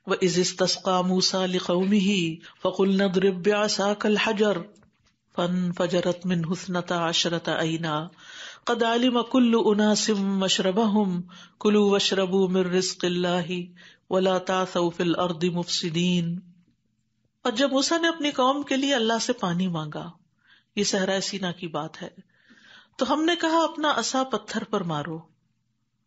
وَإِذِ اسْتَسْقَىٰ مُوسَىٰ لِقَوْمِهِ فَقُلْنَا اضْرِب بِّعَصَاكَ الْحَجَرَ فَانْفَجَرَتْ مِنْهُ اثْنَتَا عَشْرَةَ عَيْنًا قَدْ عَلِمَ كُلُّ أُنَاسٍ مَّشْرَبَهُمْ كُلُوا وَاشْرَبُوا مِن رِّزْقِ اللَّهِ وَلَا تَعْثَوْا فِي الْأَرْضِ مُفْسِدِينَ۔ اور جب موسیٰ نے اپنی قوم کے لیے اللہ سے پانی مانگا، یہ صحرائے سینا کی بات ہے، تو ہم نے کہا اپنا عصا پتھر پر مارو،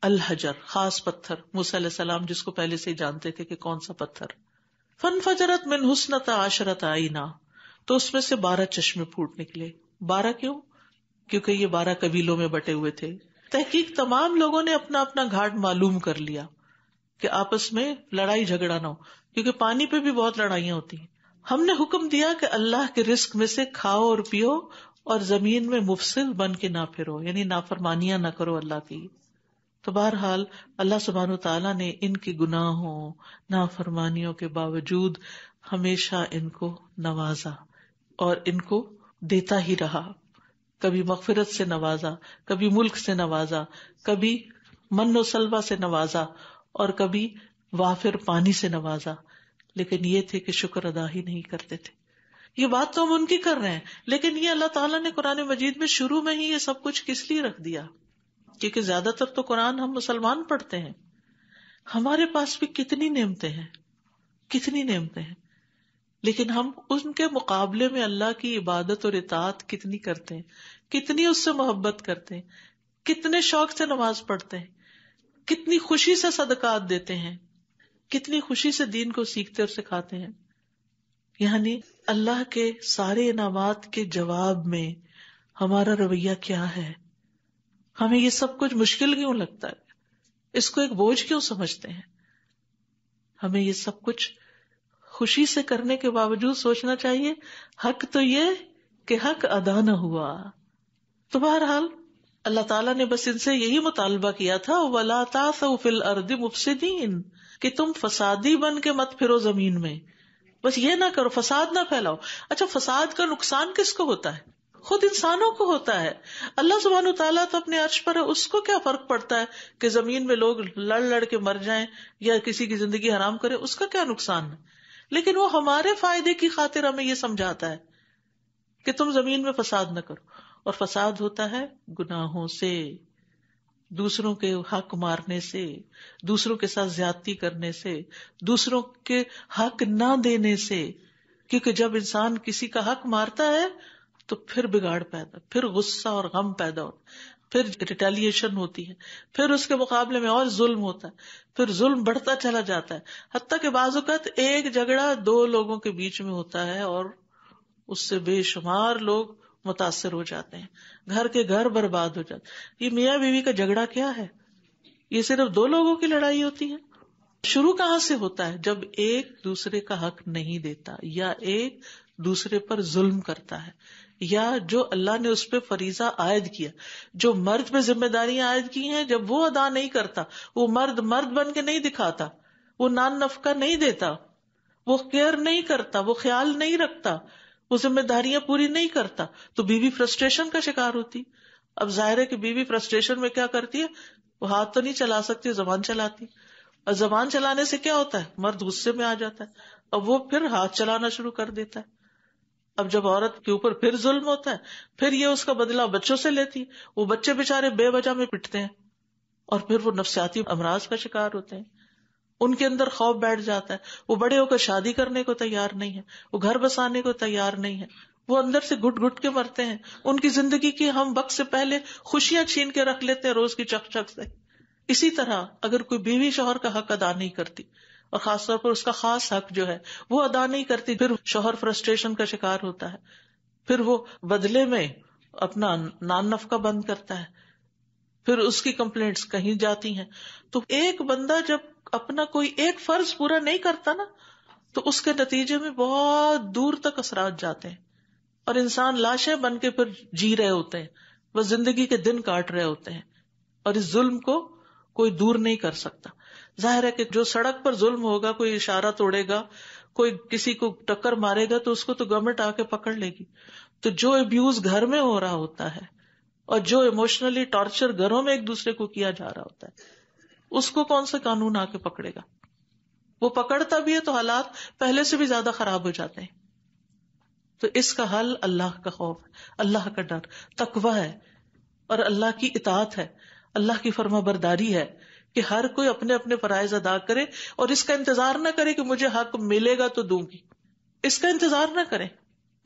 الحجر خاص پتھر، موسیٰ علیہ السلام جس کو پہلے سے ہی جانتے تھے کہ کون سا پتھر۔ فانفجرت منہ اثنتا عشرۃ عینا، تو اس میں سے 12 چشمے پھوٹ نکلے۔ 12 کیوں؟ کیونکہ یہ 12 قبیلوں میں بٹے ہوئے تھے۔ تحقیق تمام لوگوں نے اپنا اپنا گھاٹ معلوم کر لیا کہ آپس میں لڑائی جھگڑا نہ ہو، کیونکہ پانی پہ بھی بہت لڑائیاں ہوتی ہیں۔ ہم نے حکم دیا کہ اللہ کے رزق میں سے کھاؤ اور پیو، اور زمین میں مفسد بن کے نہ پھرو، یعنی نافرمانیاں نہ کرو اللہ کی۔ تو بہرحال اللہ سبحانہ وتعالیٰ نے ان کے گناہوں نافرمانیوں کے باوجود ہمیشہ ان کو نوازا اور ان کو دیتا ہی رہا، کبھی مغفرت سے نوازا، کبھی ملک سے نوازا، کبھی من و سلوہ سے نوازا، اور کبھی وافر پانی سے نوازا، لیکن یہ تھے کہ شکر ادا ہی نہیں کرتے تھے۔ یہ بات تو ہم ان کی کر رہے ہیں، لیکن یہ اللہ تعالیٰ نے قرآن مجید میں شروع میں ہی یہ سب کچھ کس لیے رکھ دیا؟ کیونکہ زیادہ تر تو قرآن ہم مسلمان پڑھتے ہیں، ہمارے پاس بھی کتنی نعمتیں ہیں، کتنی نعمتیں ہیں، لیکن ہم ان کے مقابلے میں اللہ کی عبادت اور اطاعت کتنی کرتے ہیں، کتنی اس سے محبت کرتے ہیں، کتنے شوق سے نماز پڑھتے ہیں، کتنی خوشی سے صدقات دیتے ہیں، کتنی خوشی سے دین کو سیکھتے اور سکھاتے ہیں۔ یعنی اللہ کے سارے انعامات کے جواب میں ہمارا رویہ کیا ہے؟ ہمیں یہ سب کچھ مشکل کیوں لگتا ہے؟ اس کو ایک بوجھ کیوں سمجھتے ہیں؟ ہمیں یہ سب کچھ خوشی سے کرنے کے باوجود سوچنا چاہیے حق تو یہ کہ حق ادا نہ ہوا۔ تو بہرحال اللہ تعالیٰ نے بس ان سے یہی مطالبہ کیا تھا، وَلَا تَعْثَوْا فِي الْأَرْضِ مُفْسِدِينَ، کہ تم فسادی بن کے مت پھرو زمین میں، بس یہ نہ کرو، فساد نہ پھیلاؤ۔ اچھا، فساد کا نقصان کس کو ہوتا ہے؟ خود انسانوں کو ہوتا ہے۔ اللہ سبحانہ وتعالیٰ تو اپنے عرش پر ہے، اس کو کیا فرق پڑتا ہے کہ زمین میں لوگ لڑ لڑ کے مر جائیں یا کسی کی زندگی حرام کرے، اس کا کیا نقصان ہے؟ لیکن وہ ہمارے فائدے کی خاطر ہمیں یہ سمجھاتا ہے کہ تم زمین میں فساد نہ کرو، اور فساد ہوتا ہے گناہوں سے، دوسروں کے حق مارنے سے، دوسروں کے ساتھ زیادتی کرنے سے، دوسروں کے حق نہ دینے سے، کیونکہ جب انسان کسی کا حق مارتا ہے تو پھر بگاڑ پیدا، پھر غصہ اور غم پیدا ہوتا ہے، پھر ریٹیلیشن ہوتی ہے، پھر اس کے مقابلے میں اور ظلم ہوتا ہے، پھر ظلم بڑھتا چلا جاتا ہے، حتیٰ کہ بعض اوقات ایک جھگڑا 2 لوگوں کے بیچ میں ہوتا ہے اور اس سے بے شمار لوگ متاثر ہو جاتے ہیں، گھر کے گھر برباد ہو جاتے ہیں۔ یہ میاں بیوی کا جھگڑا کیا ہے؟ یہ صرف 2 لوگوں کی لڑائی ہوتی ہے؟ شروع کہاں سے ہوتا ہے؟ جب ایک دوسرے کا حق نہیں دیتا، یا ایک دوسرے پر ظلم کرتا ہے، یا جو اللہ نے اس پہ فریضہ عائد کیا، جو مرد پہ ذمہ داریاں عائد کی ہیں، جب وہ ادا نہیں کرتا، وہ مرد بن کے نہیں دکھاتا، وہ نان نفقہ نہیں دیتا، وہ کیئر نہیں کرتا، وہ خیال نہیں رکھتا، وہ ذمہ داریاں پوری نہیں کرتا، تو بیوی فرسٹریشن کا شکار ہوتی۔ اب ظاہر ہے کہ بیوی فرسٹریشن میں کیا کرتی ہے؟ وہ ہاتھ تو نہیں چلا سکتی، زبان چلاتی، اور زبان چلانے سے کیا ہوتا ہے؟ مرد غصے میں آ جاتا ہے، اور وہ پھر ہاتھ چلانا شروع کر دیتا ہے۔ اب جب عورت کے اوپر پھر ظلم ہوتا ہے، پھر یہ اس کا بدلہ بچوں سے لیتی، وہ بچے بےچارے بے وجہ میں پٹتے ہیں، اور پھر وہ نفسیاتی امراض کا شکار ہوتے ہیں، ان کے اندر خوف بیٹھ جاتا ہے، وہ بڑے ہو کر شادی کرنے کو تیار نہیں ہے، وہ گھر بسانے کو تیار نہیں ہے، وہ اندر سے گھٹ گھٹ کے مرتے ہیں، ان کی زندگی کی ہم وقت سے پہلے خوشیاں چھین کے رکھ لیتے ہیں روز کی چک چک سے۔ اسی طرح اگر کوئی بیوی شوہر کا حق ادا نہیں کرتی، اور خاص طور پر اس کا خاص حق جو ہے وہ ادا نہیں کرتی، پھر شوہر فرسٹریشن کا شکار ہوتا ہے، پھر وہ بدلے میں اپنا نان نفقہ بند کرتا ہے، پھر اس کی کمپلینٹس کہیں جاتی ہیں۔ تو ایک بندہ جب اپنا کوئی ایک فرض پورا نہیں کرتا نا، تو اس کے نتیجے میں بہت دور تک اثرات جاتے ہیں، اور انسان لاشیں بن کے پھر جی رہے ہوتے ہیں، وہ زندگی کے دن کاٹ رہے ہوتے ہیں، اور اس ظلم کو کوئی دور نہیں کر سکتا۔ ظاہر ہے کہ جو سڑک پر ظلم ہوگا، کوئی اشارہ توڑے گا، کوئی کسی کو ٹکر مارے گا، تو اس کو تو گورنمنٹ آ کے پکڑ لے گی۔ تو جو ابیوز گھر میں ہو رہا ہوتا ہے، اور جو ایموشنلی ٹارچر گھروں میں ایک دوسرے کو کیا جا رہا ہوتا ہے، اس کو کون سا قانون آ کے پکڑے گا؟ وہ پکڑتا بھی ہے تو حالات پہلے سے بھی زیادہ خراب ہو جاتے ہیں. تو اس کا حل اللہ کا خوف ہے، اللہ کا ڈر، تقویٰ ہے اور اللہ کی اطاعت ہے، اللہ کی فرما برداری ہے کہ ہر کوئی اپنے اپنے فرائض ادا کرے اور اس کا انتظار نہ کرے کہ مجھے حق ملے گا تو دوں گی. اس کا انتظار نہ کریں،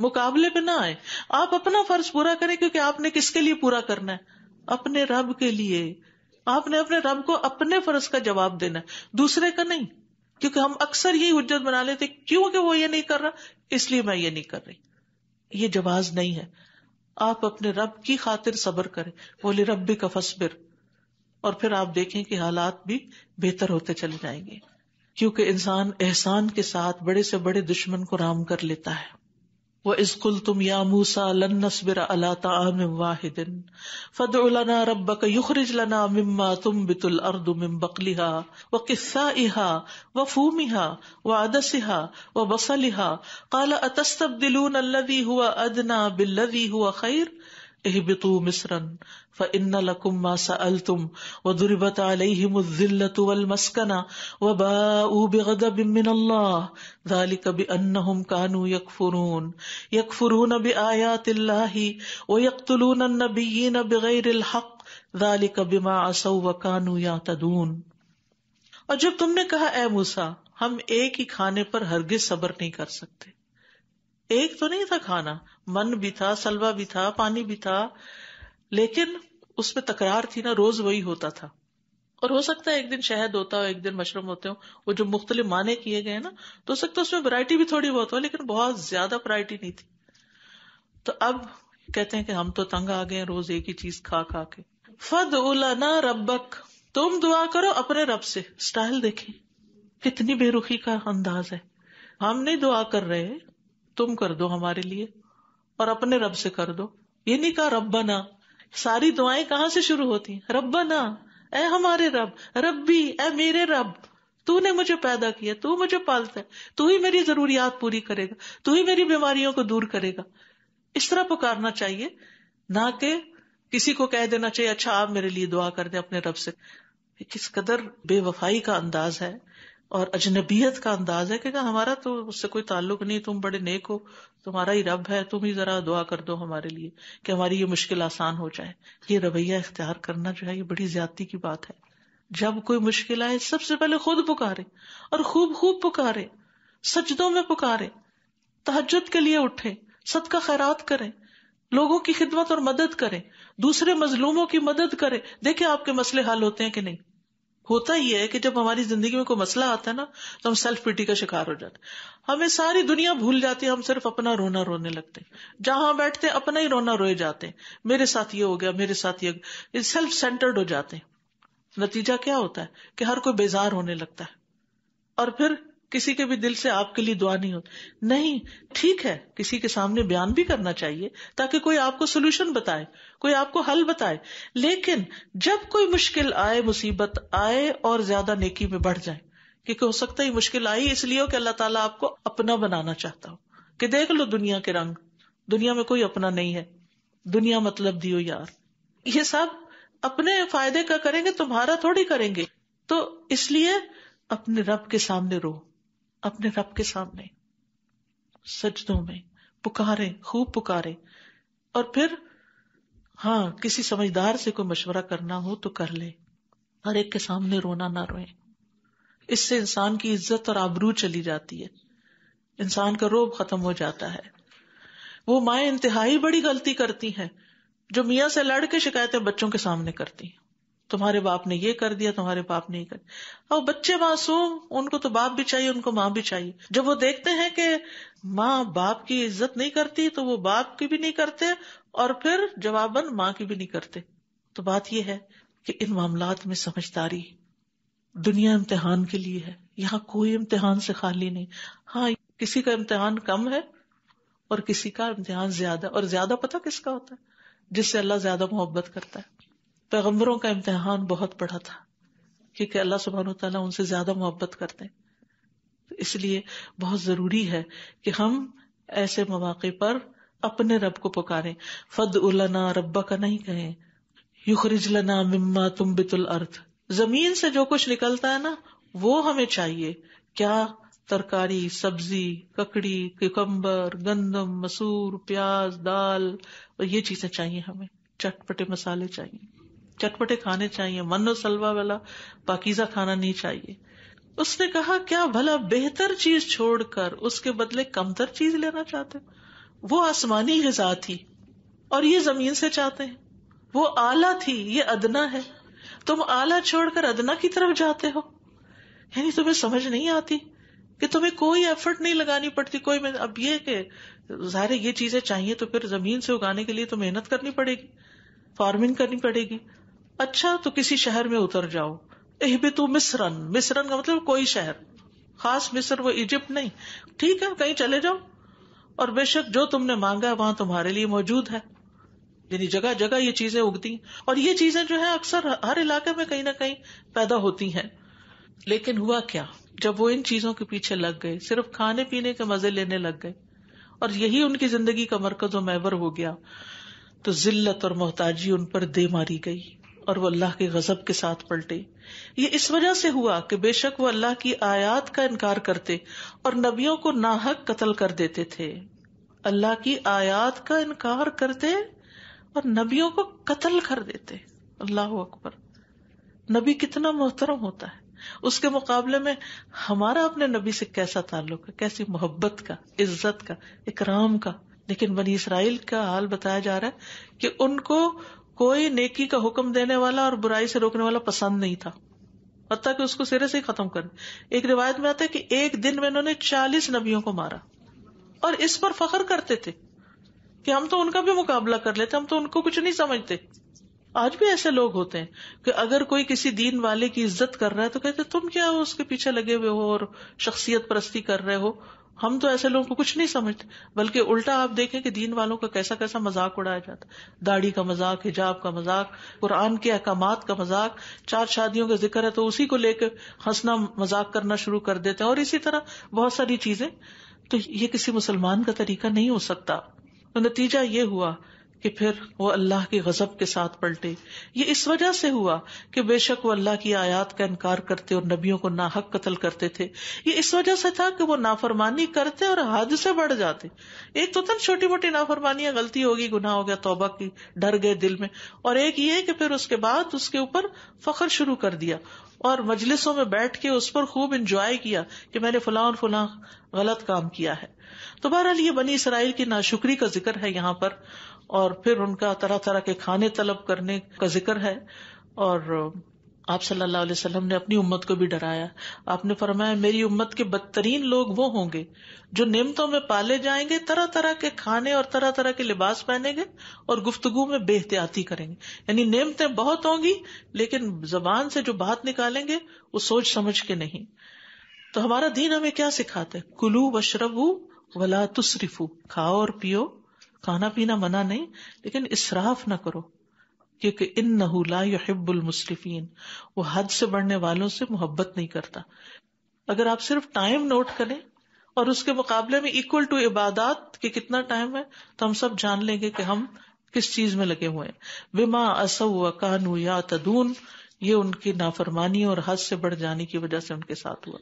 مقابلے پہ نہ آئے. آپ اپنا فرض پورا کریں کیونکہ آپ نے کس کے لیے پورا کرنا ہے؟ اپنے رب کے لیے. آپ نے اپنے رب کو اپنے فرض کا جواب دینا ہے، دوسرے کا نہیں. کیونکہ ہم اکثر یہی حجت بنا لیتے کیوں کہ وہ یہ نہیں کر رہا اس لیے میں یہ نہیں کر رہی. یہ جواز نہیں ہے. آپ اپنے رب کی خاطر صبر کریں. وَلِرَبِّكَ فَاصْبِرْ. اور پھر آپ دیکھیں کہ حالات بھی بہتر ہوتے چلے جائیں گے، کیونکہ انسان احسان کے ساتھ بڑے سے بڑے دشمن کو رام کر لیتا ہے. وَإِذْ قُلْتُمْ يَا مُوسَىٰ لَن نَّصْبِرَ عَلَىٰ طَعَامٍ وَاحِدٍ فَادْعُ لَنَا رَبَّكَ يُخْرِجْ لَنَا مِمَّا تُنبِتُ الْأَرْضُ مِن بَقْلِهَا وَقِثَّائِهَا وَفُومِهَا وَعَدَسِهَا وَبَصَلِهَا قَالَ أَتَسْتَبْدِلُونَ الَّذِي هُوَ أَدْنَىٰ بِالَّذِي هُوَ خَيْرٌ اهبطوا مصرا فإن لكم ما سألتم وضربت عليهم الذلة والمسكنة وباءوا بغضب من الله ذلك بأنهم كانوا يكفرون بآيات الله ويقتلون النبيين بغير الحق ذلك بما عصوا وكانوا يعتدون. اور جب تم نے کہا اے موسیٰ ہم ایک ہی کھانے پر ہرگز صبر نہیں کر سکتے. ایک تو نہیں تھا کھانا، من بھی تھا، سلوا بھی تھا، پانی بھی تھا، لیکن اس میں تکرار تھی نا، روز وہی ہوتا تھا. اور ہو سکتا ہے ایک دن شہد ہوتا ہو، ایک دن مشروم ہوتے ہو، وہ جو مختلف معنی کیے گئے نا، تو ہو سکتا ہے اس میں ورائٹی بھی تھوڑی بہت ہو، لیکن بہت زیادہ ورائٹی نہیں تھی. تو اب کہتے ہیں کہ ہم تو تنگ آ گئے ہیں روز ایک ہی چیز کھا کھا کے. فَادْعُ لَنَا رَبَّكَ، تم دعا کرو اپنے رب سے. سٹائل دیکھیں کتنی بے رخی کا انداز ہے. ہم نہیں دعا کر رہے، تم کر دو ہمارے لیے اور اپنے رب سے کر دو. یہ نہیں کہا ربنا. ساری دعائیں کہاں سے شروع ہوتی ہیں؟ ربنا، اے ہمارے رب، ربی، اے میرے رب، تو نے مجھے پیدا کیا، تو مجھے پالتا ہے، تو ہی میری ضروریات پوری کرے گا، تو ہی میری بیماریوں کو دور کرے گا. اس طرح پکارنا چاہیے، نہ کہ کسی کو کہہ دینا چاہیے اچھا آپ میرے لیے دعا کر دیں اپنے رب سے. کس قدر بے وفائی کا انداز ہے اور اجنبیت کا انداز ہے کہ ہمارا تو اس سے کوئی تعلق نہیں، تم بڑے نیک ہو، تمہارا ہی رب ہے، تم ہی ذرا دعا کر دو ہمارے لیے کہ ہماری یہ مشکل آسان ہو جائے. یہ رویہ اختیار کرنا جو ہے یہ بڑی زیادتی کی بات ہے. جب کوئی مشکل آئے سب سے پہلے خود پکارے اور خوب خوب پکارے، سجدوں میں پکارے، تہجد کے لیے اٹھے، صدقہ خیرات کریں، لوگوں کی خدمت اور مدد کریں، دوسرے مظلوموں کی مدد کریں. دیکھیں آپ کے مسئلے حل ہوتے ہیں کہ نہیں. ہوتا ہی ہے کہ جب ہماری زندگی میں کوئی مسئلہ آتا ہے نا تو ہم سیلف پیٹی کا شکار ہو جاتے ہیں، ہمیں ساری دنیا بھول جاتی ہے، ہم صرف اپنا رونا رونے لگتے ہیں. جہاں بیٹھتے ہیں اپنا ہی رونا روئے جاتے ہیں، میرے ساتھ یہ ہو گیا، میرے ساتھ یہ سیلف سینٹرڈ ہو جاتے ہیں. نتیجہ کیا ہوتا ہے کہ ہر کوئی بیزار ہونے لگتا ہے اور پھر کسی کے بھی دل سے آپ کے لیے دعا نہیں ہوتی. نہیں، ٹھیک ہے کسی کے سامنے بیان بھی کرنا چاہیے تاکہ کوئی آپ کو سولوشن بتائے، کوئی آپ کو حل بتائے، لیکن جب کوئی مشکل آئے، مصیبت آئے اور زیادہ نیکی میں بڑھ جائے، کیونکہ ہو سکتا ہے یہ مشکل آئی اس لیے ہو کہ اللہ تعالیٰ آپ کو اپنا بنانا چاہتا ہو کہ دیکھ لو دنیا کے رنگ، دنیا میں کوئی اپنا نہیں ہے، دنیا مطلب دیو یار. یہ سب اپنے فائدے کا کریں گے، تمہارا تھوڑی کریں گے. تو اس لیے اپنے رب کے سامنے رو، اپنے رب کے سامنے سجدوں میں پکارے، خوب پکارے. اور پھر ہاں کسی سمجھدار سے کوئی مشورہ کرنا ہو تو کر لے، ہر ایک کے سامنے رونا نہ روئے. اس سے انسان کی عزت اور آبرو چلی جاتی ہے، انسان کا روب ختم ہو جاتا ہے. وہ مائیں انتہائی بڑی غلطی کرتی ہیں جو میاں سے لڑ کے شکایتیں بچوں کے سامنے کرتی ہیں، تمہارے باپ نے یہ کر دیا، تمہارے باپ نے یہ کر دیا. اور بچے معصوم، ان کو تو باپ بھی چاہیے، ان کو ماں بھی چاہیے. جب وہ دیکھتے ہیں کہ ماں باپ کی عزت نہیں کرتی تو وہ باپ کی بھی نہیں کرتے اور پھر جواباً ماں کی بھی نہیں کرتے. تو بات یہ ہے کہ ان معاملات میں سمجھداری. دنیا امتحان کے لیے ہے، یہاں کوئی امتحان سے خالی نہیں. ہاں کسی کا امتحان کم ہے اور کسی کا امتحان زیادہ، اور زیادہ پتہ کس کا ہوتا ہے؟ جس سے اللہ زیادہ محبت کرتا ہے. پیغمبروں کا امتحان بہت بڑا تھا کیونکہ اللہ سبحانہ وتعالیٰ ان سے زیادہ محبت کرتے ہیں. تو اس لیے بہت ضروری ہے کہ ہم ایسے مواقع پر اپنے رب کو پکاریں. فَادْعُ لَنَا رَبَّكَ نہیں کہیں، یخرج لنا مما تنبت الارض، زمین سے جو کچھ نکلتا ہے نا وہ ہمیں چاہیے کیا ترکاری، سبزی، ککڑی، ککمبر، گندم، مسور، پیاز، دال، اور یہ چیزیں چاہیے ہمیں. چٹپٹے مسالے چاہیے، چٹپٹے کھانے چاہیے، من و سلوا والا پاکیزہ کھانا نہیں چاہیے. اس نے کہا کیا بھلا بہتر چیز چھوڑ کر اس کے بدلے کمتر چیز لینا چاہتے؟ وہ آسمانی غذا تھی اور یہ زمین سے چاہتے ہیں. وہ اعلیٰ تھی، یہ ادنا ہے. تم اعلیٰ چھوڑ کر ادنا کی طرف جاتے ہو. یعنی تمہیں سمجھ نہیں آتی کہ تمہیں کوئی ایفرٹ نہیں لگانی پڑتی. اب یہ کہ ظاہر یہ چیزیں چاہیے تو پھر زمین سے اگانے کے لیے تو محنت کرنی پڑے گی، فارمنگ کرنی پڑے گی. اچھا تو کسی شہر میں اتر جاؤ. اہبطوا مصرن، مصرن کا مطلب کوئی شہر، خاص مصر وہ ایجپٹ نہیں. ٹھیک ہے کہیں چلے جاؤ، اور بے شک جو تم نے مانگا وہاں تمہارے لیے موجود ہے. یعنی جگہ جگہ یہ چیزیں اگتی ہیں، اور یہ چیزیں جو ہیں اکثر ہر علاقے میں کہیں نہ کہیں پیدا ہوتی ہیں. لیکن ہوا کیا جب وہ ان چیزوں کے پیچھے لگ گئے، صرف کھانے پینے کے مزے لینے لگ گئے، اور یہی ان کی زندگی کا مرکز و محور ہو گیا، تو ذلت اور محتاجی ان پر دے ماری گئی اور وہ اللہ کے غضب کے ساتھ پلٹے. یہ اس وجہ سے ہوا کہ بے شک وہ اللہ کی آیات کا انکار کرتے اور نبیوں کو ناحق قتل کر دیتے تھے. اللہ کی آیات کا انکار کرتے اور نبیوں کو قتل کر دیتے. اللہ اکبر. نبی کتنا محترم ہوتا ہے، اس کے مقابلے میں ہمارا اپنے نبی سے کیسا تعلق ہے، کیسی محبت کا، عزت کا، اکرام کا. لیکن بنی اسرائیل کا حال بتایا جا رہا ہے کہ ان کو کوئی نیکی کا حکم دینے والا اور برائی سے روکنے والا پسند نہیں تھا، حتیٰ کہ اس کو سرے سے ہی ختم کر. ایک روایت میں آتا ہے کہ ایک دن میں انہوں نے 40 نبیوں کو مارا، اور اس پر فخر کرتے تھے کہ ہم تو ان کا بھی مقابلہ کر لیتے، ہم تو ان کو کچھ نہیں سمجھتے. آج بھی ایسے لوگ ہوتے ہیں کہ اگر کوئی کسی دین والے کی عزت کر رہا ہے تو کہتے تم کیا اس کے پیچھے لگے ہوئے ہو اور شخصیت پرستی کر رہے ہو، ہم تو ایسے لوگوں کو کچھ نہیں سمجھتے. بلکہ الٹا آپ دیکھیں کہ دین والوں کا کیسا کیسا مذاق اڑایا جاتا ہے، داڑھی کا مذاق، حجاب کا مذاق، قرآن کے احکامات کا مذاق. 4 شادیوں کا ذکر ہے تو اسی کو لے کے ہنسنا مذاق کرنا شروع کر دیتے ہیں، اور اسی طرح بہت ساری چیزیں. تو یہ کسی مسلمان کا طریقہ نہیں ہو سکتا. تو نتیجہ یہ ہوا کہ پھر وہ اللہ کے غضب کے ساتھ پلٹے. یہ اس وجہ سے ہوا کہ بے شک وہ اللہ کی آیات کا انکار کرتے اور نبیوں کو ناحق قتل کرتے تھے. یہ اس وجہ سے تھا کہ وہ نافرمانی کرتے اور حد سے بڑھ جاتے. ایک تو تن چھوٹی موٹی نافرمانیاں، غلطی ہوگی، گناہ ہو گیا، توبہ کی، ڈر گئے دل میں، اور ایک یہ کہ پھر اس کے بعد اس کے اوپر فخر شروع کر دیا اور مجلسوں میں بیٹھ کے اس پر خوب انجوائے کیا کہ میں نے فلاں اور فلاں غلط کام کیا ہے. تو بہرحال یہ بنی اسرائیل کی ناشکری کا ذکر ہے یہاں پر، اور پھر ان کا طرح طرح کے کھانے طلب کرنے کا ذکر ہے. اور آپ صلی اللہ علیہ وسلم نے اپنی امت کو بھی ڈرایا. آپ نے فرمایا میری امت کے بدترین لوگ وہ ہوں گے جو نعمتوں میں پالے جائیں گے، طرح طرح کے کھانے اور طرح طرح کے لباس پہنیں گے اور گفتگو میں بے احتیاطی کریں گے. یعنی نعمتیں بہت ہوں گی لیکن زبان سے جو بات نکالیں گے وہ سوچ سمجھ کے نہیں. تو ہمارا دین ہمیں کیا سکھاتا ہے؟ کلو واشربوا ولا تسرفوا. کھاؤ اور پیو، کھانا پینا منع نہیں، لیکن اسراف نہ کرو، کیونکہ انہ لا یحب المسرفین، وہ حد سے بڑھنے والوں سے محبت نہیں کرتا. اگر آپ صرف ٹائم نوٹ کریں اور اس کے مقابلے میں ایکول ٹو عبادات کہ کتنا ٹائم ہے، تو ہم سب جان لیں گے کہ ہم کس چیز میں لگے ہوئے ہیں. بما عصوا وکانوا یعتدون، یہ ان کی نافرمانی اور حد سے بڑھ جانے کی وجہ سے ان کے ساتھ ہوا.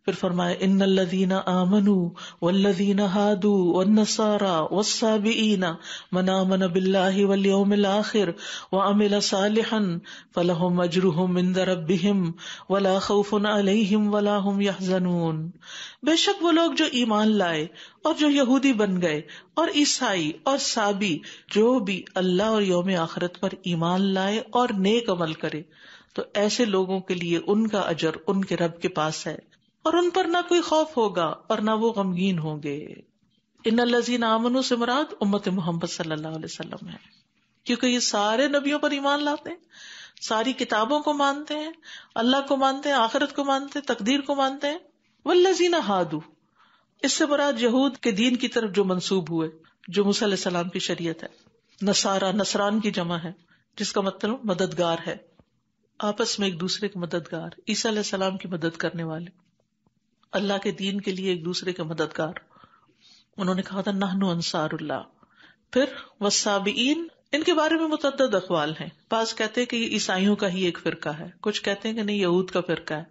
پھر فرمایا ان الذین آمنوا والذین ہادوا والنصارى والصابئین من آمن باللہ والیوم الآخر وعمل صالحا فلہم اجرہم عند ربہم ولا خوف علیہم ولا هم يحزنون. بے شک وہ لوگ جو ایمان لائے اور جو یہودی بن گئے اور عیسائی اور صابی، جو بھی اللہ اور یوم آخرت پر ایمان لائے اور نیک عمل کرے، تو ایسے لوگوں کے لیے ان کا اجر ان کے رب کے پاس ہے، اور ان پر نہ کوئی خوف ہوگا اور نہ وہ غمگین ہوں گے. ان الذین آمنوا سے مراد امت محمد صلی اللہ علیہ وسلم ہے، کیونکہ یہ سارے نبیوں پر ایمان لاتے ہیں، ساری کتابوں کو مانتے ہیں، اللہ کو مانتے ہیں، آخرت کو مانتے ہیں، تقدیر کو مانتے ہیں. والذین ہادوا، اس سے مراد یہود کے دین کی طرف جو منسوب ہوئے، جو موسیٰ علیہ السلام کی شریعت ہے. نصارہ، نصران کی جمع ہے جس کا مطلب مددگار ہے، آپس میں ایک دوسرے کے مددگار. عیسیٰ علیہ السلام کی مدد کرنے والے، اللہ کے دین کے لیے ایک دوسرے کے مددگار. انہوں نے کہا تھا نحن انصار اللہ. پھر والصابئین، ان کے بارے میں متعدد اقوال ہیں. بعض کہتے ہیں کہ یہ عیسائیوں کا ہی ایک فرقہ ہے، کچھ کہتے ہیں کہ نہیں یہود کا فرقہ ہے.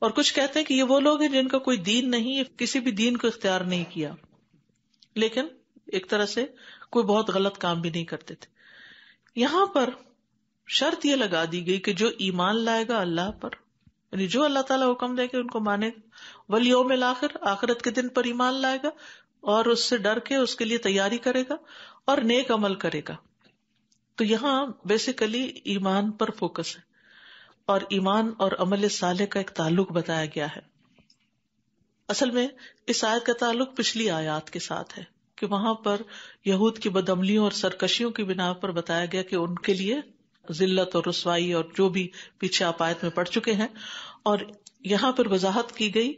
اور کچھ کہتے ہیں کہ یہ وہ لوگ ہیں جن کا کوئی دین نہیں، کسی بھی دین کو اختیار نہیں کیا، لیکن ایک طرح سے کوئی بہت غلط کام بھی نہیں کرتے تھے. یہاں پر شرط یہ لگا دی گئی کہ جو ایمان لائے گا اللہ پر، یعنی جو اللہ تعالیٰ حکم دے کہ ان کو مانے، والیوم الآخر، آخرت کے دن پر ایمان لائے گا اور اس سے ڈر کے اس کے لیے تیاری کرے گا اور نیک عمل کرے گا. تو یہاں بیسیکلی ایمان پر فوکس ہے اور ایمان اور عمل صالح کا ایک تعلق بتایا گیا ہے. اصل میں اس آیت کا تعلق پچھلی آیات کے ساتھ ہے کہ وہاں پر یہود کی بدعملیوں اور سرکشیوں کی بنا پر بتایا گیا کہ ان کے لیے ذلت اور رسوائی اور جو بھی پیچھے آپ آیت میں پڑھ چکے ہیں، اور یہاں پر وضاحت کی گئی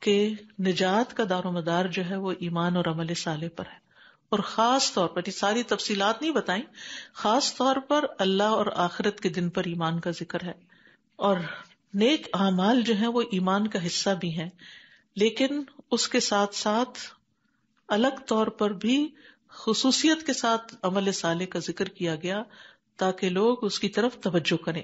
کہ نجات کا دار و مدار جو ہے وہ ایمان اور عمل صالح پر ہے، اور خاص طور پر، یہ ساری تفصیلات نہیں بتائیں، خاص طور پر اللہ اور آخرت کے دن پر ایمان کا ذکر ہے. اور نیک اعمال جو ہیں وہ ایمان کا حصہ بھی ہیں، لیکن اس کے ساتھ ساتھ الگ طور پر بھی خصوصیت کے ساتھ عمل صالح کا ذکر کیا گیا تاکہ لوگ اس کی طرف توجہ کریں.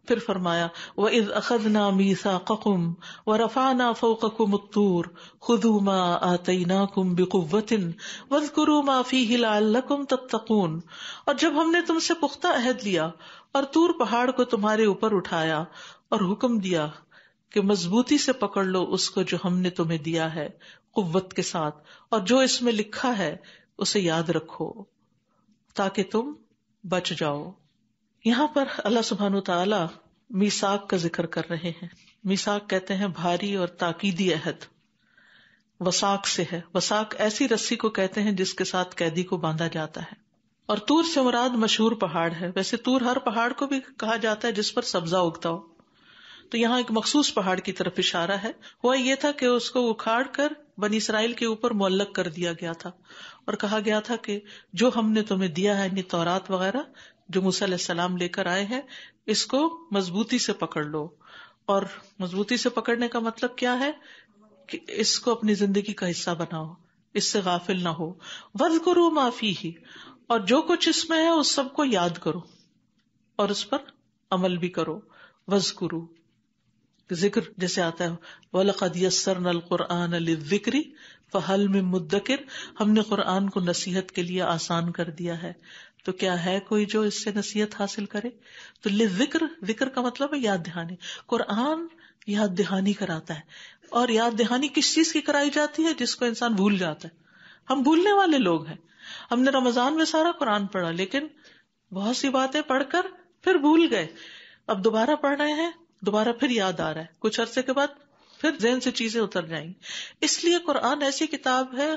پھر فرمایا وَإِذْ أَخَذْنَا مِيثَاقَكُمْ وَرَفَعْنَا فَوْقَكُمُ الطُّورَ خُذُوا مَا آتَيْنَاكُمْ بِقُوَّةٍ وَاذْكُرُوا مَا فِيهِ لَعَلَّكُمْ تَتَّقُونَ. اور جب ہم نے تم سے پختہ عہد لیا اور طور پہاڑ کو تمہارے اوپر اٹھایا اور حکم دیا کہ مضبوطی سے پکڑ لو اس کو جو ہم نے تمہیں دیا ہے قوت کے ساتھ، اور جو اس میں لکھا ہے اسے یاد رکھو تاکہ تم بچ جاؤ. یہاں پر اللہ سبحانہ وتعالی میثاق کا ذکر کر رہے ہیں. میثاق کہتے ہیں بھاری اور تاکیدی عہد. وثاق سے ہے، وثاق ایسی رسی کو کہتے ہیں جس کے ساتھ قیدی کو باندھا جاتا ہے. اور طور سے مراد مشہور پہاڑ ہے. ویسے طور ہر پہاڑ کو بھی کہا جاتا ہے جس پر سبزہ اگتا ہو، تو یہاں ایک مخصوص پہاڑ کی طرف اشارہ ہے. وہ یہ تھا کہ اس کو اکھاڑ کر بنی اسرائیل کے اوپر معلق کر دیا گیا تھا اور کہا گیا تھا کہ جو ہم نے تمہیں دیا ہے، یعنی تورات وغیرہ جو موسیٰ علیہ السلام لے کر آئے ہیں، اس کو مضبوطی سے پکڑ لو. اور مضبوطی سے پکڑنے کا مطلب کیا ہے کہ اس کو اپنی زندگی کا حصہ بناؤ، اس سے غافل نہ ہو. وَاذْكُرُوا مَا فِيهِ، اور جو کچھ اس میں ہے اس سب کو یاد کرو اور اس پر عمل بھی کرو. وَاذْكُرُوا، ذکر جیسے آتا ہے وَلَقَدْ يَسَّرْنَا الْقُرْآنَ لِلذِّكْرِ فَهَلْ مِن مُدَّكِرٍ، ہم نے قرآن کو نصیحت کے لیے آسان کر دیا ہے، تو کیا ہے کوئی جو اس سے نصیحت حاصل کرے. تو للذکر، ذکر کا مطلب ہے یاد دہانی. قرآن یاد دہانی کراتا ہے. اور یاد دہانی کس چیز کی کرائی جاتی ہے؟ جس کو انسان بھول جاتا ہے. ہم بھولنے والے لوگ ہیں. ہم نے رمضان میں سارا قرآن پڑھا لیکن بہت سی باتیں پڑھ کر پھر بھول گئے. اب دوبارہ پڑھ رہے ہیں، دوبارہ پھر یاد آ رہا ہے، کچھ عرصے کے بعد پھر ذہن سے چیزیں اتر جائیں گی. اس لیے قرآن ایسی کتاب ہے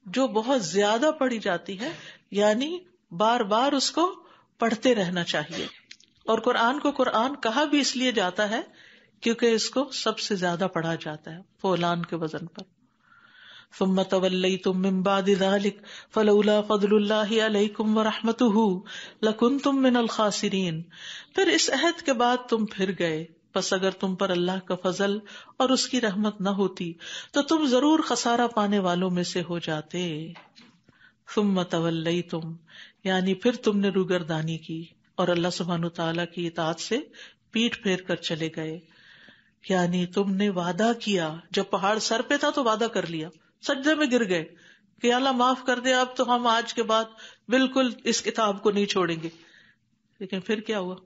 جو بہت زیادہ پڑھی جاتی ہے، یعنی بار بار اس کو پڑھتے رہنا چاہیے. اور قرآن کو قرآن کہا بھی اس لیے جاتا ہے کیونکہ اس کو سب سے زیادہ پڑھا جاتا ہے فولان کے وزن پر. ثم تولیتم من بعد ذلک فلولا فضل اللہ علیکم ورحمتہ لکنتم من الخاسرین. پھر اس عہد کے بعد تم پھر گئے، پس اگر تم پر اللہ کا فضل اور اس کی رحمت نہ ہوتی تو تم ضرور خسارہ پانے والوں میں سے ہو جاتے. ثم تولیتم، یعنی پھر تم نے روگردانی کی اور اللہ سبحانہ تعالیٰ کی اطاعت سے پیٹ پھیر کر چلے گئے. یعنی تم نے وعدہ کیا، جب پہاڑ سر پہ تھا تو وعدہ کر لیا، سجدے میں گر گئے کہ اللہ معاف کر دے، اب تو ہم آج کے بعد بالکل اس کتاب کو نہیں چھوڑیں گے. لیکن پھر کیا ہوا؟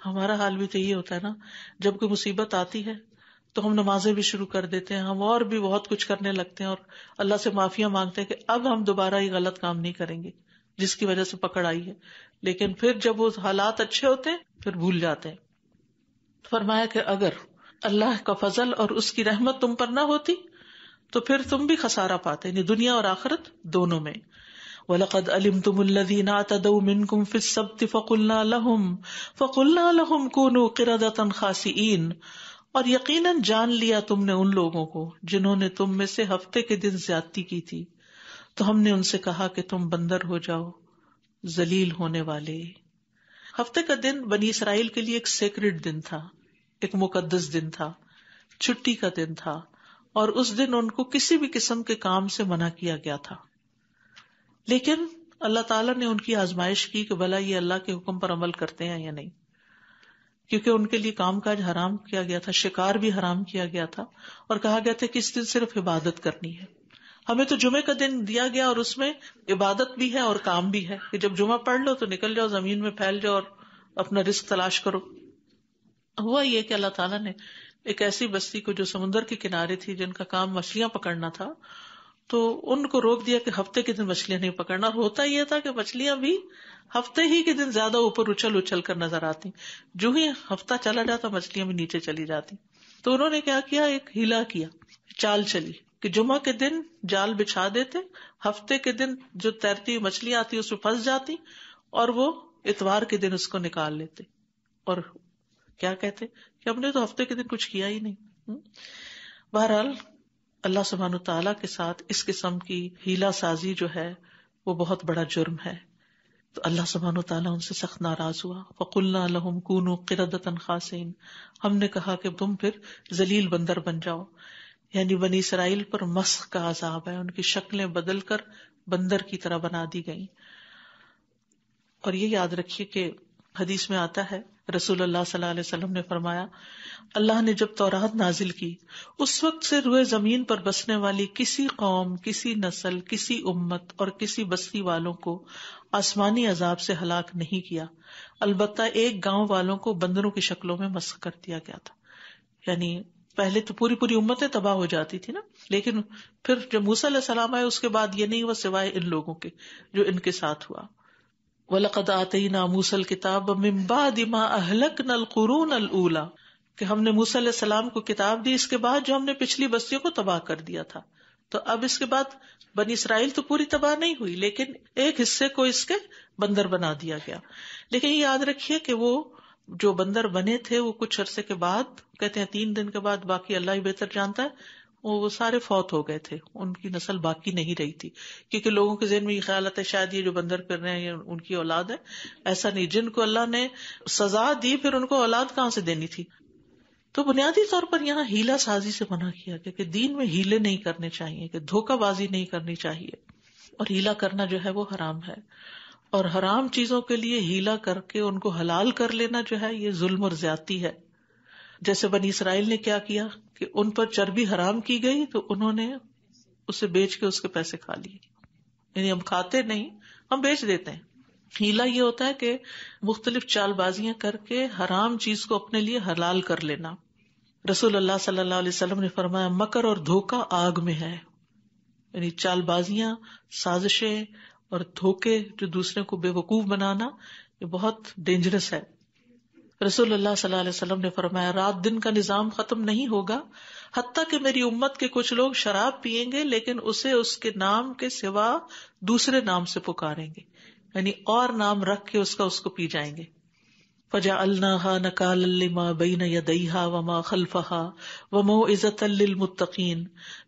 ہمارا حال بھی تو یہ ہوتا ہے نا، جب کوئی مصیبت آتی ہے تو ہم نمازیں بھی شروع کر دیتے ہیں، ہم اور بھی بہت کچھ کرنے لگتے ہیں اور اللہ سے معافیاں مانگتے ہیں کہ اب ہم دوبارہ یہ غلط کام نہیں کریں گے جس کی وجہ سے پکڑ آئی ہے. لیکن پھر جب وہ حالات اچھے ہوتے ہیں پھر بھول جاتے ہیں. فرمایا کہ اگر اللہ کا فضل اور اس کی رحمت تم پر نہ ہوتی تو پھر تم بھی خسارہ پاتے، یعنی دنیا اور آخرت دونوں میں. وَلَقَدْ عَلِمْتُمُ الَّذِينَ اعْتَدَوْا مِنْكُمْ فِي السَّبْتِ فَقُلْنَا لَهُمْ كُونُوا قِرَدَةً خَاسِئِينَ. اور یقیناً جان لیا تم نے ان لوگوں کو جنہوں نے تم میں سے ہفتے کے دن زیادتی کی تھی، تو ہم نے ان سے کہا کہ تم بندر ہو جاؤ، ذلیل ہونے والے. ہفتے کا دن بنی اسرائیل کے لیے ایک سیکرڈ دن تھا، ایک مقدس دن تھا، چھٹی کا دن تھا، اور اس دن ان کو کسی بھی قسم کے کام سے منع کیا گیا تھا. لیکن اللہ تعالیٰ نے ان کی آزمائش کی کہ بھلا یہ اللہ کے حکم پر عمل کرتے ہیں یا نہیں. کیونکہ ان کے لیے کام کاج حرام کیا گیا تھا، شکار بھی حرام کیا گیا تھا، اور کہا گیا تھا کہ اس دن صرف عبادت کرنی ہے. ہمیں تو جمعے کا دن دیا گیا اور اس میں عبادت بھی ہے اور کام بھی ہے کہ جب جمعہ پڑھ لو تو نکل جاؤ، زمین میں پھیل جاؤ اور اپنا رزق تلاش کرو. ہوا یہ کہ اللہ تعالیٰ نے ایک ایسی بستی کو جو سمندر کے کنارے تھی، جن کا کام مچھلیاں پکڑنا تھا، تو ان کو روک دیا کہ ہفتے کے دن مچھلیاں نہیں پکڑنا. اور ہوتا یہ تھا کہ مچھلیاں بھی ہفتے ہی کے دن زیادہ اوپر اچھل کر نظر آتی، جو ہی ہفتہ چلا جاتا مچھلیاں بھی نیچے چلی جاتی. تو انہوں نے کیا کیا، ایک ہیلا کیا، چال چلی کہ جمعہ کے دن جال بچھا دیتے، ہفتے کے دن جو تیرتی مچھلیاں آتی اس میں پھنس جاتی، اور وہ اتوار کے دن اس کو نکال لیتے. اور کیا کہتے کہ ہم نے تو ہفتے کے دن کچھ کیا ہی نہیں. بہرحال اللہ سبحانہ تعالیٰ کے ساتھ اس قسم کی ہیلا سازی جو ہے وہ بہت بڑا جرم ہے. تو اللہ سبحانہ تعالیٰ ان سے سخت ناراض ہوا. فَقُلْنَا لَهُمْ كُونُوا قِرَدَةً خَاسِئِينَ، ہم نے کہا کہ تم پھر ذلیل بندر بن جاؤ. یعنی بنی اسرائیل پر مسخ کا عذاب ہے، ان کی شکلیں بدل کر بندر کی طرح بنا دی گئیں. اور یہ یاد رکھیے کہ حدیث میں آتا ہے رسول اللہ صلی اللہ علیہ وسلم نے فرمایا، اللہ نے جب تورات نازل کی اس وقت سے روئے زمین پر بسنے والی کسی قوم، کسی نسل، کسی امت اور کسی بستی والوں کو آسمانی عذاب سے ہلاک نہیں کیا، البتہ ایک گاؤں والوں کو بندروں کی شکلوں میں مسخ کر دیا گیا تھا. یعنی پہلے تو پوری امتیں تباہ ہو جاتی تھی نا، لیکن پھر جب موسیٰ علیہ السلام آئے اس کے بعد یہ نہیں ہوا سوائے ان لوگوں کے جو ان کے ساتھ ہوا. وَلَقَدْ آتَيْنَا مُوسَى الْكِتَابَ مِن بَعْدِ مَا أَهْلَكْنَا الْقُرُونَ الْأُولَى، کہ ہم نے موسیٰ علیہ السلام کو کتاب دی اس کے بعد جو ہم نے پچھلی بستیوں کو تباہ کر دیا تھا. تو اب اس کے بعد بنی اسرائیل تو پوری تباہ نہیں ہوئی، لیکن ایک حصے کو اس کے بندر بنا دیا گیا. لیکن یہ یاد رکھیے کہ وہ جو بندر بنے تھے وہ کچھ عرصے کے بعد، کہتے ہیں 3 دن کے بعد، باقی اللہ ہی بہتر جانتا ہے، وہ سارے فوت ہو گئے تھے، ان کی نسل باقی نہیں رہی تھی. کیونکہ لوگوں کے ذہن میں یہ خیال آتا ہے شاید یہ جو بندر کر رہے ہیں یہ ان کی اولاد ہے. ایسا نہیں، جن کو اللہ نے سزا دی پھر ان کو اولاد کہاں سے دینی تھی. تو بنیادی طور پر یہاں ہیلا سازی سے منع کیا گیا کہ دین میں ہیلے نہیں کرنے چاہیے، کہ دھوکہ بازی نہیں کرنی چاہیے، اور ہیلا کرنا جو ہے وہ حرام ہے. اور حرام چیزوں کے لیے ہیلا کر کے ان کو حلال کر لینا جو ہے یہ ظلم اور زیادتی ہے. جیسے بنی اسرائیل نے کیا کیا کہ ان پر چربی حرام کی گئی تو انہوں نے اسے بیچ کے اس کے پیسے کھا لیے. یعنی ہم کھاتے نہیں، ہم بیچ دیتے ہیں. ہیلا یہ ہوتا ہے کہ مختلف چال بازیاں کر کے حرام چیز کو اپنے لیے حلال کر لینا. رسول اللہ صلی اللہ علیہ وسلم نے فرمایا مکر اور دھوکہ آگ میں ہے. یعنی چال بازیاں، سازشیں اور دھوکے جو دوسرے کو بے وقوف بنانا یہ بہت ڈینجرس ہے. رسول اللہ صلی اللہ علیہ وسلم نے فرمایا رات دن کا نظام ختم نہیں ہوگا حتیٰ کہ میری امت کے کچھ لوگ شراب پیئیں گے لیکن اسے اس کے نام کے سوا دوسرے نام سے پکاریں گے، یعنی اور نام رکھ کے اس کو پی جائیں گے. فَجَعَلْنَاهَا نَكَالًا لِمَا بَيْنَ يَدَيْهَا وَمَا خَلْفَهَا وَمَوْعِظَةً لِّلْمُتَّقِينَ،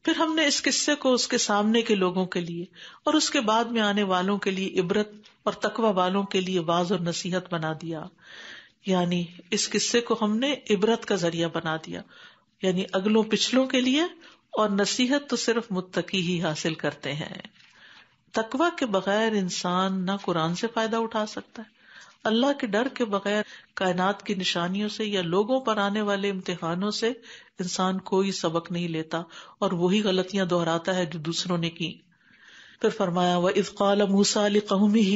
پھر ہم نے اس قصے کو اس کے سامنے کے لوگوں کے لیے اور اس کے بعد میں آنے والوں کے لیے عبرت اور تقوی والوں کے لیے واعظ اور نصیحت بنا دیا. یعنی اس قصے کو ہم نے عبرت کا ذریعہ بنا دیا، یعنی اگلوں پچھلوں کے لیے، اور نصیحت تو صرف متقی ہی حاصل کرتے ہیں. تقوی کے بغیر انسان نہ قرآن سے فائدہ اٹھا سکتا ہے، اللہ کے ڈر کے بغیر کائنات کی نشانیوں سے یا لوگوں پر آنے والے امتحانوں سے انسان کوئی سبق نہیں لیتا اور وہی غلطیاں دہراتا ہے جو دوسروں نے کی. پھر فرمایا وَإِذْ قَالَ مُوسَىٰ لِقَوْمِهِ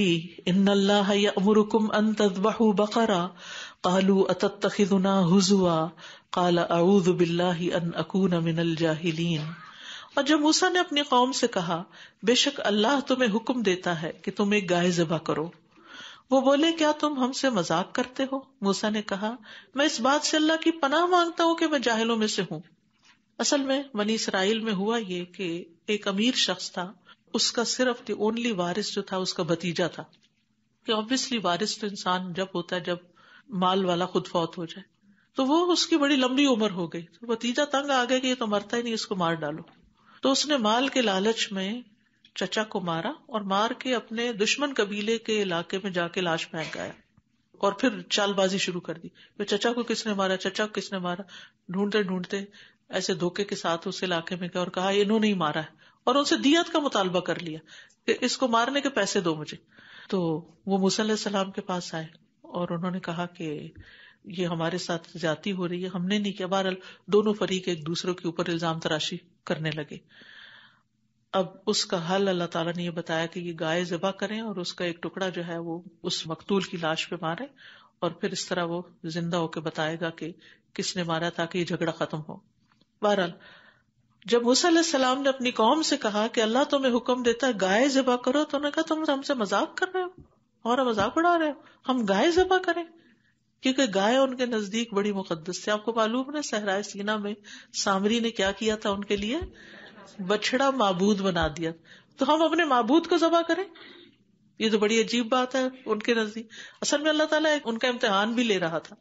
إِنَّ اللَّهَ يَأْمُرُكُمْ أَن تَذْبَحُوا بَقَرَةً قَالُوا أَتَتَّخِذُنَا هُزُوًا قَالَ أَعُوذُ بِاللَّهِ أَنْ أَكُونَ مِنَ الْجَاهِلِينَ. اور جب موسیٰ نے اپنی قوم سے کہا بے شک اللہ تمہیں حکم دیتا ہے کہ تم ایک گائے ذبح کرو، وہ بولے کیا تم ہم سے مذاق کرتے ہو؟ موسیٰ نے کہا میں اس بات سے اللہ کی پناہ مانگتا ہوں کہ میں جاہلوں میں سے ہوں. اصل میں بنی اسرائیل میں ہوا یہ کہ ایک امیر شخص تھا، اس کا صرف دی اونلی وارث جو تھا اس کا بھتیجا تھا. کہ obviously وارث تو انسان جب ہوتا ہے جب مال والا خود فوت ہو جائے، تو وہ اس کی بڑی لمبی عمر ہو گئی، تو بھتیجا تنگ آ گیا کہ یہ تو مرتا ہی نہیں، اس کو مار ڈالو. تو اس نے مال کے لالچ میں چچا کو مارا اور مار کے اپنے دشمن قبیلے کے علاقے میں جا کے لاش پھینک آیا اور پھر چال بازی شروع کر دی. چچا کو کس نے مارا، چچا کو کس نے مارا، ڈھونڈتے ڈھونڈتے ایسے دھوکے کے ساتھ اس علاقے میں گیا اور کہا انہوں نے ہی مارا ہے، اور ان سے دیت کا مطالبہ کر لیا کہ اس کو مارنے کے پیسے دو مجھے. تو وہ موسیٰ علیہ السلام کے پاس آئے اور انہوں نے کہا کہ یہ ہمارے ساتھ زیادتی ہو رہی ہے، ہم نے نہیں کیا. بہرحال دونوں فریق ایک دوسرے کے اوپر الزام تراشی کرنے لگے. اب اس کا حل اللہ تعالیٰ نے یہ بتایا کہ یہ گائے ذبح کریں اور اس کا ایک ٹکڑا جو ہے وہ اس مقتول کی لاش پہ مارے، اور پھر اس طرح وہ زندہ ہو کے بتائے گا کہ کس نے مارا تاکہ یہ جھگڑا ختم ہو. بہرحال جب موسیٰ علیہ السلام نے اپنی قوم سے کہا کہ اللہ تمہیں حکم دیتا ہے گائے ذبح کرو، تو انہوں نے کہا تم ہم سے مذاق کر رہے ہو، ہمارا مذاق اڑا رہے ہو، ہم گائے ذبح کریں؟ کیونکہ گائے ان کے نزدیک بڑی مقدس تھی. آپ کو معلوم ہے صحرائے سینا میں سامری نے کیا کیا تھا ان کے لیے؟ بچڑا معبود بنا دیا. تو ہم اپنے معبود کو ذبح کریں؟ یہ تو بڑی عجیب بات ہے ان کے نزدیک. اصل میں اللہ تعالیٰ ان کا امتحان بھی لے رہا تھا.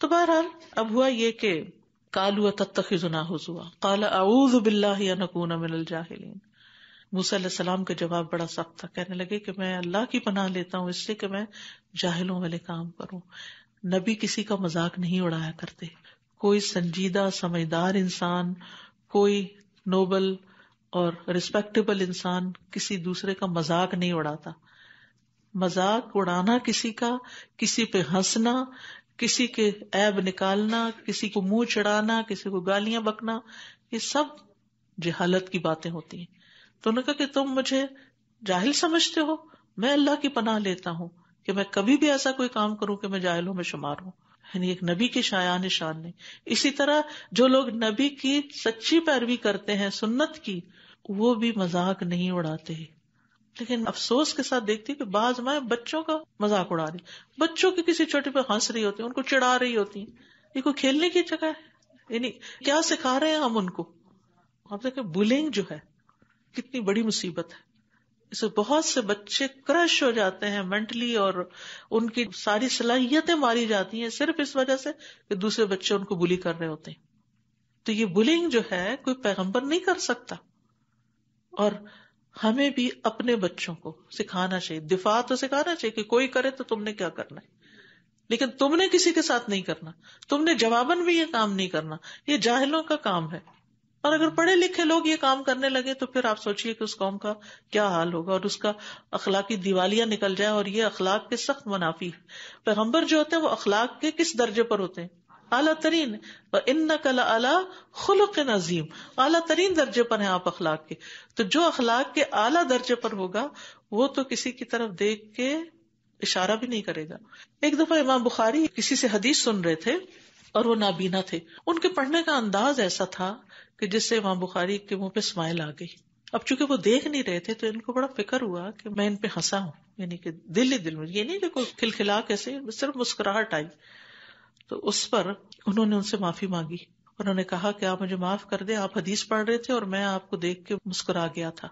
تو بہرحال اب ہوا یہ کہ قالوا تتخذنا ہزوا قال اعوذ باللہ ان اکون من الجاہلین. موسیٰ علیہ السلام کا جواب بڑا سخت تھا. کہنے لگے کہ میں اللہ کی پناہ لیتا ہوں اس سے کہ میں جاہلوں والے کام کروں. نبی کسی کا مذاق نہیں اڑایا کرتے. کوئی سنجیدہ سمجھدار انسان، کوئی نوبل اور ریسپیکٹیبل انسان کسی دوسرے کا مذاق نہیں اڑاتا. مذاق اڑانا کسی کا، کسی پہ ہنسنا، کسی کے عیب نکالنا، کسی کو منہ چڑھانا، کسی کو گالیاں بکنا، یہ سب جہالت کی باتیں ہوتی ہیں. تو انہوں نے کہا کہ تم مجھے جاہل سمجھتے ہو، میں اللہ کی پناہ لیتا ہوں کہ میں کبھی بھی ایسا کوئی کام کروں کہ میں جاہلوں میں شمار ہوں. یعنی ایک نبی کی شایان شان نہیں. اسی طرح جو لوگ نبی کی سچی پیروی کرتے ہیں سنت کی، وہ بھی مذاق نہیں اڑاتے. لیکن افسوس کے ساتھ دیکھتی کہ بعض مائیں بچوں کا مذاق اڑا رہی، بچوں کی کسی چھوٹے پہ ہنس رہی ہوتی ہیں، ان کو چڑھا رہی ہوتی ہیں. یہ کوئی کھیلنے کی جگہ ہے؟ یعنی کیا سکھا رہے ہیں ہم ان کو؟ آپ دیکھیں بلنگ جو ہے کتنی بڑی مصیبت ہے. اس سے بہت سے بچے کرش ہو جاتے ہیں مینٹلی، اور ان کی ساری صلاحیتیں ماری جاتی ہیں صرف اس وجہ سے کہ دوسرے بچے ان کو بلی کر رہے ہوتے ہیں. تو یہ بلنگ جو ہے کوئی پیغمبر نہیں کر سکتا. اور ہمیں بھی اپنے بچوں کو سکھانا چاہیے، دفاع تو سکھانا چاہیے کہ کوئی کرے تو تم نے کیا کرنا ہے، لیکن تم نے کسی کے ساتھ نہیں کرنا، تم نے جواباً بھی یہ کام نہیں کرنا. یہ جاہلوں کا کام ہے. اور اگر پڑھے لکھے لوگ یہ کام کرنے لگے تو پھر آپ سوچئے کہ اس قوم کا کیا حال ہوگا، اور اس کا اخلاقی دیوالیہ نکل جائے. اور یہ اخلاق کے سخت منافی. پیغمبر جو ہوتے ہیں وہ اخلاق کے کس درجے پر ہوتے ہیں؟ اعلیٰ ترین. وَإِنَّكَ لَعَلَىٰ خُلُقٍ عَظِيمٍ، اعلیٰ ترین درجے پر ہیں آپ اخلاق کے. تو جو اخلاق کے اعلیٰ درجے پر ہوگا وہ تو کسی کی طرف دیکھ کے اشارہ بھی نہیں کرے گا. ایک دفعہ امام بخاری کسی سے حدیث سن رہے تھے اور وہ نابینا تھے. ان کے پڑھنے کا انداز ایسا تھا کہ جس سے امام بخاری کے منہ پہ اسمائل آ گئی. اب چونکہ وہ دیکھ نہیں رہے تھے تو ان کو بڑا فکر ہوا کہ میں ان پہ ہنسا ہوں، یعنی کہ دل ہی دل میں، یہ نہیں کہ کوئی کھلکھلا کیسے، صرف مسکراہٹ آئی. تو اس پر انہوں نے ان سے معافی مانگی. انہوں نے کہا کہ آپ مجھے معاف کر دیں، آپ حدیث پڑھ رہے تھے اور میں آپ کو دیکھ کے مسکرا گیا تھا،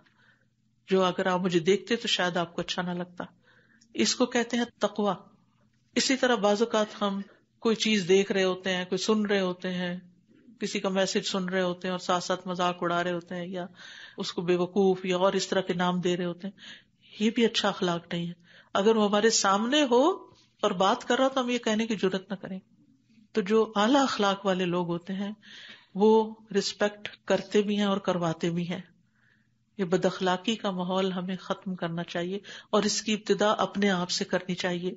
جو اگر آپ مجھے دیکھتے تو شاید آپ کو اچھا نہ لگتا. اس کو کہتے ہیں تقویٰ. اسی طرح بعض اوقات ہم کوئی چیز دیکھ رہے ہوتے ہیں، کوئی سن رہے ہوتے ہیں، کسی کا میسج سن رہے ہوتے ہیں اور ساتھ ساتھ مذاق اڑا رہے ہوتے ہیں، یا اس کو بے وقوف یا اور اس طرح کے نام دے رہے ہوتے ہیں. یہ بھی اچھا اخلاق نہیں ہے. اگر وہ ہمارے سامنے ہو اور بات کر رہا تو ہم یہ کہنے کی جرات نہ کریں. تو جو اعلیٰ اخلاق والے لوگ ہوتے ہیں وہ رسپیکٹ کرتے بھی ہیں اور کرواتے بھی ہیں. یہ بد اخلاقی کا ماحول ہمیں ختم کرنا چاہیے اور اس کی ابتدا اپنے آپ سے کرنی چاہیے.